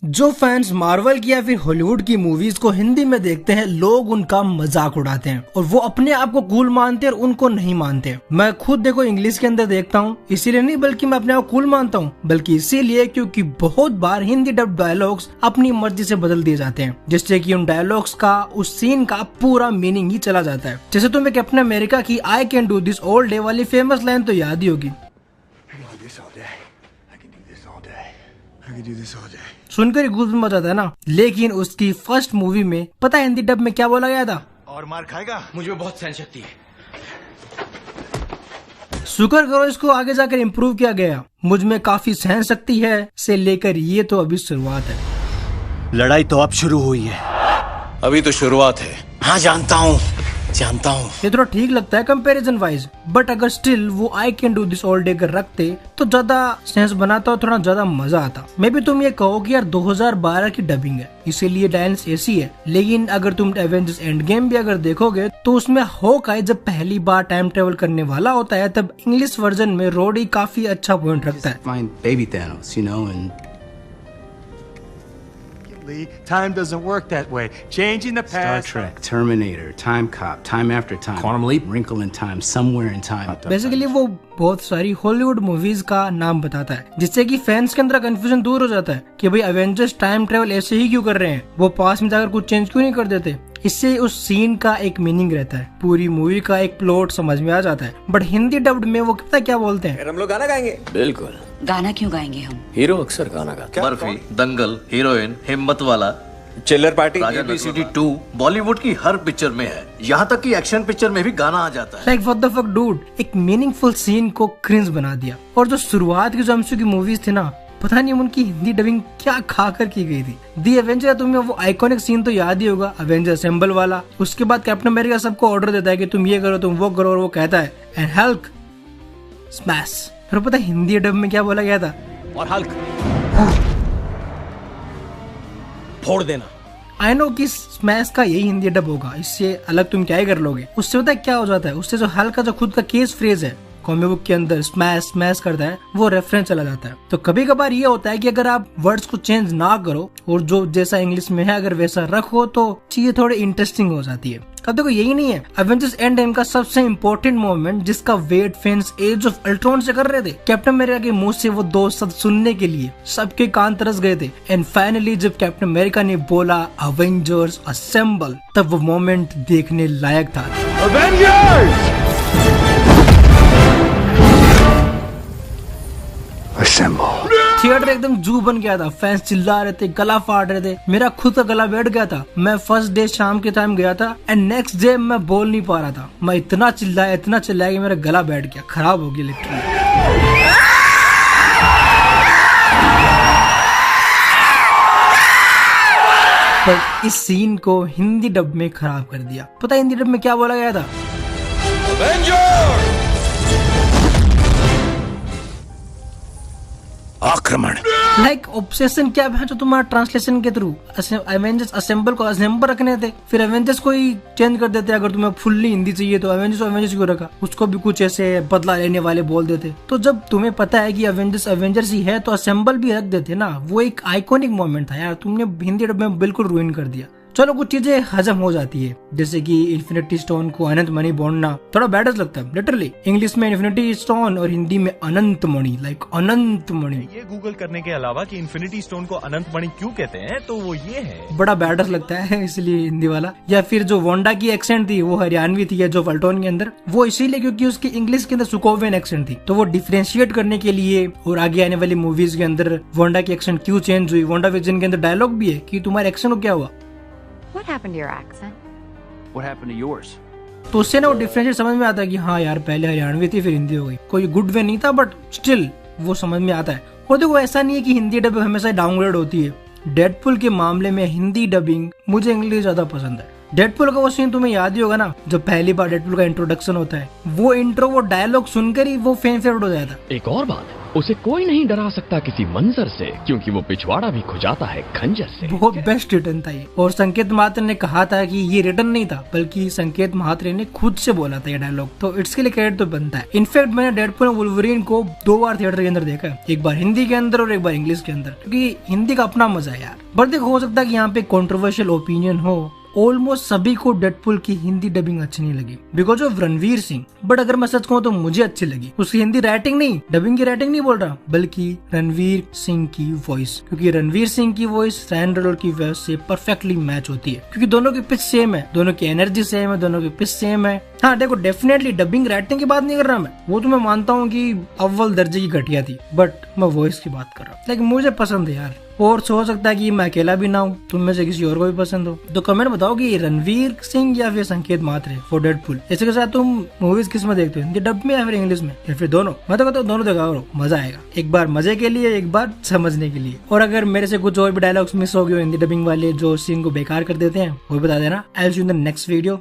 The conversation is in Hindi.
जो फैंस मार्वल की या फिर हॉलीवुड की मूवीज को हिंदी में देखते हैं, लोग उनका मजाक उड़ाते हैं और वो अपने आप को कूल मानते हैं और उनको नहीं मानते। मैं खुद देखो इंग्लिश के अंदर देखता हूँ, इसीलिए नहीं बल्कि मैं अपने आप को कूल मानता हूँ, बल्कि इसीलिए क्योंकि बहुत बार हिंदी डब डायलॉग्स अपनी मर्जी से बदल दिए जाते हैं, जिससे कि उन डायलॉग्स का, उस सीन का पूरा मीनिंग ही चला जाता है। जैसे तुम्हें कैप्टन अमेरिका की I can do this all day वाली फेमस लाइन तो याद ही होगी। सुनकर ही गूज़बम्स आ जाता है ना। लेकिन उसकी फर्स्ट मूवी में पता है हिंदी डब में क्या बोला गया था? और मार खाएगा, मुझे बहुत सहन शक्ति है। शुक्र करो इसको आगे जाकर इम्प्रूव किया गया। मुझ में काफी सहन शक्ति है से लेकर ये तो अभी शुरुआत है। लड़ाई तो अब शुरू हुई है। अभी तो शुरुआत है। हाँ जानता हूँ। ये थोड़ा ठीक लगता है कंपैरिजन वाइज, बट अगर स्टिल वो I can do this all day कर रखते तो ज्यादा सेंस बनाता और थोड़ा ज्यादा मजा आता। मे भी तुम ये कहो कि यार 2012 की डबिंग है इसीलिए डायनेस ऐसी है, लेकिन अगर तुम एवेंजर्स एंड गेम भी अगर देखोगे तो उसमें हॉकाई जब पहली बार टाइम ट्रेवल करने वाला होता है तब इंग्लिश वर्जन में रोडी काफी अच्छा पॉइंट रखता है। Time doesn't work that way. Changing the past. Star Trek, Terminator, Time Cop, Time After Time, Quantum Leap, Wrinkle in Time, Somewhere in Time. Basically वो बहुत सारी हॉलीवुड मूवीज का नाम बताता है, जिससे कि फैंस के अंदर कंफ्यूजन दूर हो जाता है कि भाई एवेंजर्स टाइम ट्रेवल ऐसे ही क्यों कर रहे हैं, वो पास में जाकर कुछ चेंज क्यों नहीं कर देते। इससे उस सीन का एक मीनिंग रहता है, पूरी मूवी का एक प्लॉट समझ में आ जाता है। बट हिंदी डब्ड में वो कितना क्या बोलते हैं, हम लोग गाना गाएंगे। बिल्कुल। गाना क्यों गाएंगे हम? हीरो अक्सर गाना गाता है। बर्फी, दंगल, हीरोइन, हिम्मत वाला, चिल्लर पार्टी, ABCD 2 बॉलीवुड की हर पिक्चर में है, यहाँ तक कि एक्शन पिक्चर में भी गाना आ जाता है। Like what the fuck dude, एक मीनिंगफुल सीन को क्रिंज बना दिया। और जो शुरुआत की जो एमसीयू की मूवीज थी ना, पता नहीं उनकी हिंदी डबिंग क्या खाकर की गई थी। दी एवेंजर, तुम्हें वो आइकॉनिक सीन तो याद ही होगा, अवेंजर असेंबल वाला। उसके बाद कैप्टन अमेरिका सबको ऑर्डर देता है कि तुम ये करो, तुम वो करो, और वो कहता है एंड हल्क स्मैश। फिर पता है हिंदी डब में क्या बोला गया था? और हल्क फोड़ देना। आई नो कि स्मैश का यही हिंदी डब होगा, इससे अलग तुम क्या ही कर लोगे। उससे पता है क्या हो जाता है, उससे जो हल्क का जो खुद का केस फ्रेज है कॉमिक बुक के अंदर स्मैश स्मैश करता है, वो रेफरेंस चला जाता है। तो कभी कभार ये होता है कि अगर आप वर्ड्स को चेंज ना करो और जो जैसा इंग्लिश में है अगर वैसा रखो तो चीजें थोड़ी इंटरेस्टिंग हो जाती है। अब देखो यही नहीं है, एवेंजर्स एंड गेम का सबसे इम्पोर्टेंट मोमेंट जिसका wait fans Age of Ultron से कर रहे थे, कैप्टन अमेरिका के मुंह से वो दो शब्द सुनने के लिए सबके कान तरस गए थे। एंड फाइनली जब कैप्टन अमेरिका ने बोला अवेंजर्स असेंबल, तब वो मोमेंट देखने लायक था। थिएटर एकदम जू बन गया था, फैंस चिल्ला रहे थे, गला फाड़ रहे थे, मेरा खुद का गला बैठ गया था। मैं फर्स्ट डे शाम के टाइम गया था एंड नेक्स्ट डे मैं बोल नहीं पा रहा था। मैं इतना चिल्लाया कि मेरा गला बैठ गया, खराब हो गया लिटरली। पर इस सीन को हिंदी डब में खराब कर दिया। पता है हिंदी डब में क्या बोला गया था? आक्रमण। लाइक ऑब्सेशन क्या है जो तुम्हारा ट्रांसलेशन के थ्रू एवेंजर्स असेंबल को असेंबल रखने थे, फिर एवेंजर्स को ही चेंज कर देते। अगर तुम्हें फुल्ली हिंदी चाहिए तो एवेंजर्स क्यों रखा, उसको भी कुछ ऐसे बदला लेने वाले बोल देते। तो जब तुम्हें पता है कि एवेंजर्स ही है तो असेंबल भी रख देते ना। वो एक आइकॉनिक मोमेंट था यार, तुमने हिंदी डब में बिल्कुल रुइन कर दिया। चलो कुछ चीजें हजम हो जाती है, जैसे कि इन्फिनिटी स्टोन को अनंत मणि बोलना थोड़ा बैड लगता है लिटरली। इंग्लिश में इन्फिनिटी स्टोन और हिंदी में अनंत मणि, लाइक अनंत मणि। ये गूगल करने के अलावा कि इन्फिनिटी स्टोन को अनंत मणि क्यों कहते हैं, तो वो ये है, बड़ा बैड लगता है इसलिए हिंदी वाला। या फिर जो वोंडा की एक्सेंट थी वो हरियाणवी थी, या जो फल्टोन के अंदर, वो इसीलिए क्योंकि उसकी इंग्लिश के अंदर सुकोवियन एक्सेंट थी। तो वो डिफरेंशिएट करने के लिए और आगे आने वाली मूवीज के अंदर वोंडा की एक्सेंट क्यों चेंज हुई। वोंडा विजन के अंदर डायलॉग भी है कि तुम्हारे एक्सेंट को क्या हुआ। What happened to your accent? What happened to yours? तो उससे ना वो डिफरेंशिएट समझ में आता है कि हाँ यार पहले हरियाणवी थी फिर हिंदी हो गई। कोई गुड वे नहीं था बट स्टिल वो समझ में आता है। और देखो ऐसा नहीं है कि हिंदी डबिंग हमेशा डाउनग्रेड होती है। डेडपुल के मामले में हिंदी डबिंग मुझे इंग्लिश ज्यादा पसंद है। डेडपुल का वो सीन तुम्हें याद ही होगा ना, जब पहली बार डेडपुल का इंट्रोडक्शन होता है, वो इंट्रो वो डायलॉग सुनकर ही वो फैन फेवरेट हो जाता है। एक और बात, उसे कोई नहीं डरा सकता किसी मंजर से, क्योंकि वो पिछवाड़ा भी खुजाता है खंजर से। बहुत बेस्ट रिटर्न था ये। और संकेत महात्रे ने कहा था कि ये रिटर्न नहीं था, बल्कि संकेत महात्रे ने खुद से बोला था ये डायलॉग, तो इसके लिए क्रेडिट तो बनता है। इनफैक्ट मैंने डेडपूल और वुल्वरीन को 2 बार थिएटर के अंदर देखा है, एक बार हिंदी के अंदर और एक बार इंग्लिश के अंदर, क्योंकि हिंदी का अपना मजा है यार। बट देखो, हो सकता है कि यहाँ पे कंट्रोवर्शियल ओपिनियन हो, ऑलमोस्ट सभी को डेडपूल की हिंदी डबिंग अच्छी नहीं लगी because of Ranveer Singh. But अगर मैं सच कहूँ तो मुझे अच्छी लगी। उसकी हिंदी राइटिंग नहीं, डबिंग की राइटिंग नहीं बोल रहा, बल्कि रणवीर सिंह की वॉइस, क्योंकि रणवीर सिंह की वॉइस रैन रेनॉल्ड की वॉइस से परफेक्टली मैच होती है, क्योंकि दोनों की पिच सेम है, दोनों की एनर्जी सेम है, दोनों की पिच सेम है। हाँ देखो, डेफिनेटली डबिंग राइटिंग की बात नहीं कर रहा मैं, वो तो मैं मानता हूँ कि अव्वल दर्जे की घटिया थी, बट मैं वॉइस की बात कर रहा हूँ। लेकिन मुझे पसंद है यार। और हो सकता है कि मैं अकेला भी ना हूँ, तुम में से किसी और को भी पसंद हो, तो कमेंट बताओ कि रणवीर सिंह या फिर संकेत महात्रे फॉर डेडपूल। इसके के साथ तुम मूवीज किस में देखते हो, हिंदी डब में या फिर इंग्लिश में, या फिर दोनों? मैं तो कहता हूँ दोनों देखा करो, मजा आएगा। एक बार मजे के लिए, एक बार समझने के लिए। और अगर मेरे से कुछ और भी डायलॉग्स मिस हो गए हिंदी डबिंग वाले जो सीन को बेकार कर देते हैं, वो बता देना। I will see you in the next video.